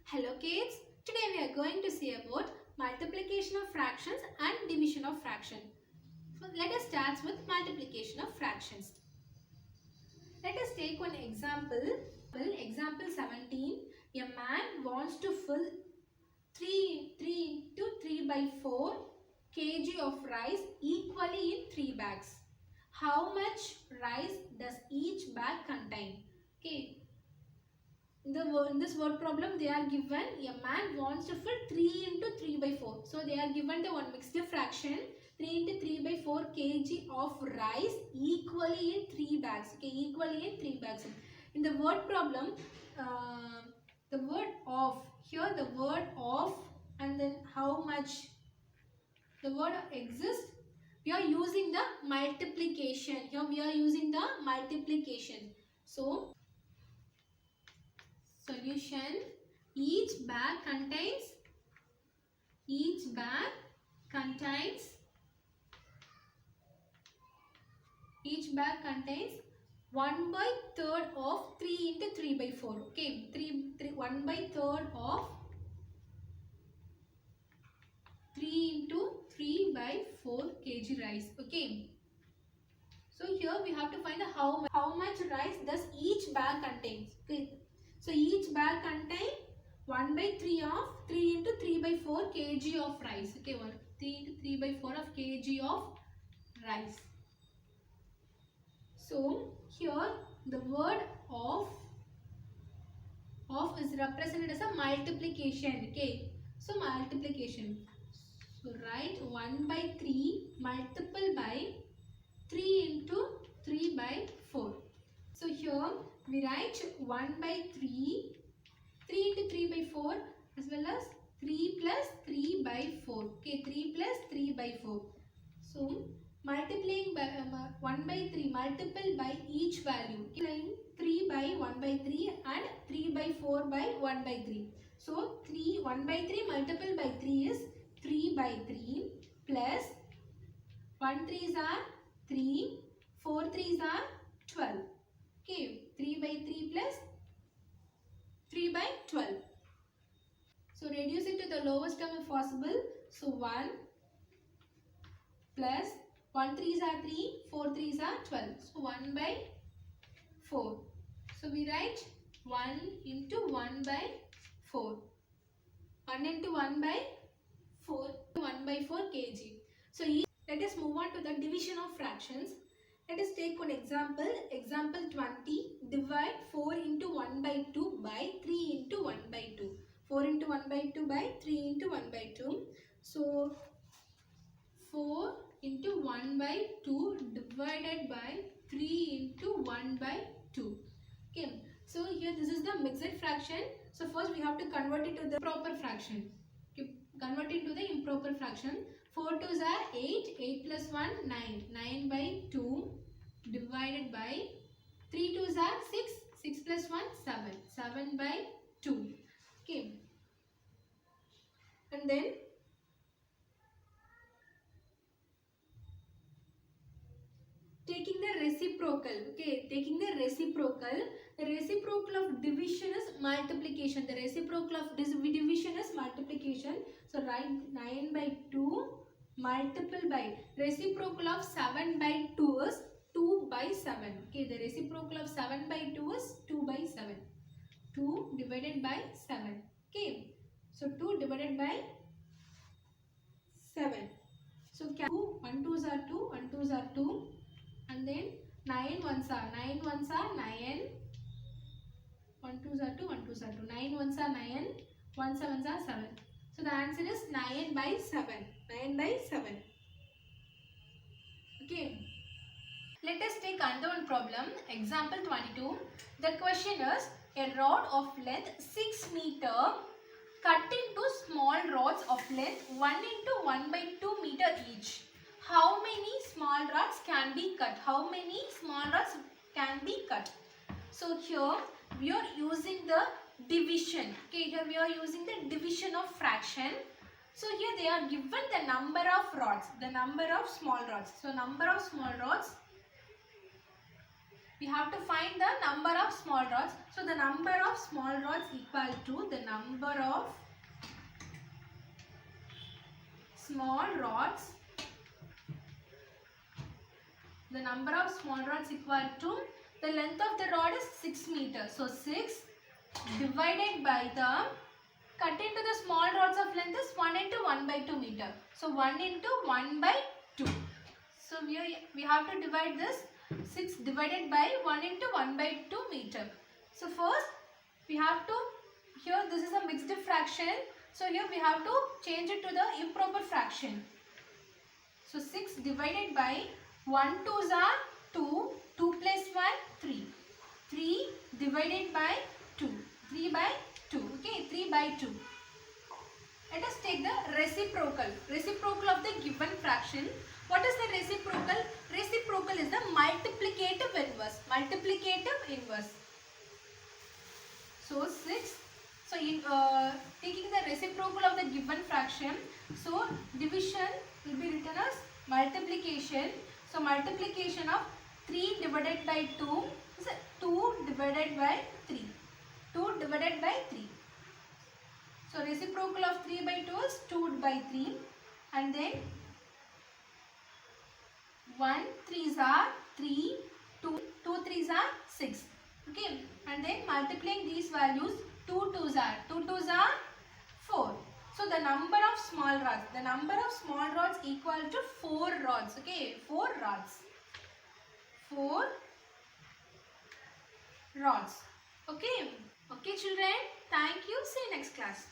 Hello kids, today we are going to see about multiplication of fractions and division of fraction. So let us start with multiplication of fractions. Let us take one example. Example 17. A man wants to fill 3 into 3 by 4 kg of rice equally in 3 bags. How much rice does each bag contain? Okay. In this word problem, they are given a man wants to fill 3 into 3 by 4. So they are given the one mixed fraction 3 into 3 by 4 kg of rice equally in 3 bags. Okay, equally in 3 bags. In the word problem, the word of, here the word of and then how much, the word exists. We are using the multiplication. Here we are using the multiplication. So solution, each bag contains 1 by third of 3 into 3 by 4. Okay, 1 by third of 3 into 3 by 4 kg rice. Okay. So here we have to find the how much rice does each bag contains. Okay. So each bag contains 1 by 3 of 3 into 3 by 4 kg of rice. Okay, 3 into 3 by 4 of kg of rice. So here the word of is represented as a multiplication. Okay, so multiplication. So write 1 by 3 multiple by 3 into 3 by 4. So here we write 1 by 3 into 3 by 4 as well as 3 plus 3 by 4. Okay, 3 plus 3 by 4. So multiplying by 1 by 3 multiple by each value. Okay, 3 by 1 by 3 and 3 by 4 by 1 by 3. So 1 by 3 multiple by 3 is 3 by 3 plus 1 3s are 3, 4 3s are 12. Okay, 3 by 3 plus 3 by 12. So reduce it to the lowest term if possible. So 1 plus 1 3s are 3, 4 3s are 12. So 1 by 4. So we write 1 into 1 by 4. 1 into 1 by 4. 1 by 4 kg. So let us move on to the division of fractions. Let us take one example. Example 20. Divide 4 into 1 by 2 by 3 into 1 by 2. 4 into 1 by 2 by 3 into 1 by 2. So 4 into 1 by 2 divided by 3 into 1 by 2. Okay. So here this is the mixed fraction. So first we have to convert it to the proper fraction. Okay. Convert it to the improper fraction. 4 2s are 8, 8 plus 1, 9, 9 by 2 divided by 3 2s are 6, 6 plus 1, 7, 7 by 2. Okay. And then taking the reciprocal. Okay, taking the reciprocal of division is multiplication. The reciprocal of division is multiplication. So write 9 by 2 multiple by reciprocal of 7 by 2 is 2 by 7. Okay, the reciprocal of 7 by 2 is 2 by 7. 2 divided by 7. Okay, so 2 divided by 7. So 2, 1 2s are 2, 1 2s are 2. And then 9 ones are 9, 1 2s are 2, 1 2s are 2, 9 ones are 9, 1 7s are 7. So the answer is 9 by 7. 9 by 7. Okay. Let us take another one problem. Example 22. The question is, a rod of length 6 meter cut into small rods of length 1 into 1 by 2 meter each. How many small rods can be cut? How many small rods can be cut? So here we are using the division. Okay, here we are using the division of fraction. So here they are given the number of rods, the number of small rods. So number of small rods we have to find the number of small rods. So the number of small rods equal to the number of small rods. The number of small rods equal to the length of the rod is 6 meters. So 6 divided by the cut into the small rods of length is 1 into 1 by 2 meter. So 1 into 1 by 2. So we have to divide this 6 divided by 1 into 1 by 2 meter. So first we have to, here this is a mixed fraction. So here we have to change it to the improper fraction. So 6 divided by 1 2s are 2, 2 plus 1 3. 3 divided by 2, 3 by 2, okay, 3 by 2. Let us take the reciprocal of the given fraction. What is the reciprocal? Reciprocal is the multiplicative inverse. So 6, so in taking the reciprocal of the given fraction, so division will be written as multiplication. So multiplication of 3 divided by 2 is 2 divided by 3. 2 divided by 3. So reciprocal of 3 by 2 is 2 by 3, and then 1 3s are 3, 2 3s are 6. Okay, and then multiplying these values, 2 2s are 4. So the number of small rods equal to 4 rods. Okay, 4 rods. 4 rods. Okay. Okay children, thank you. See you next class.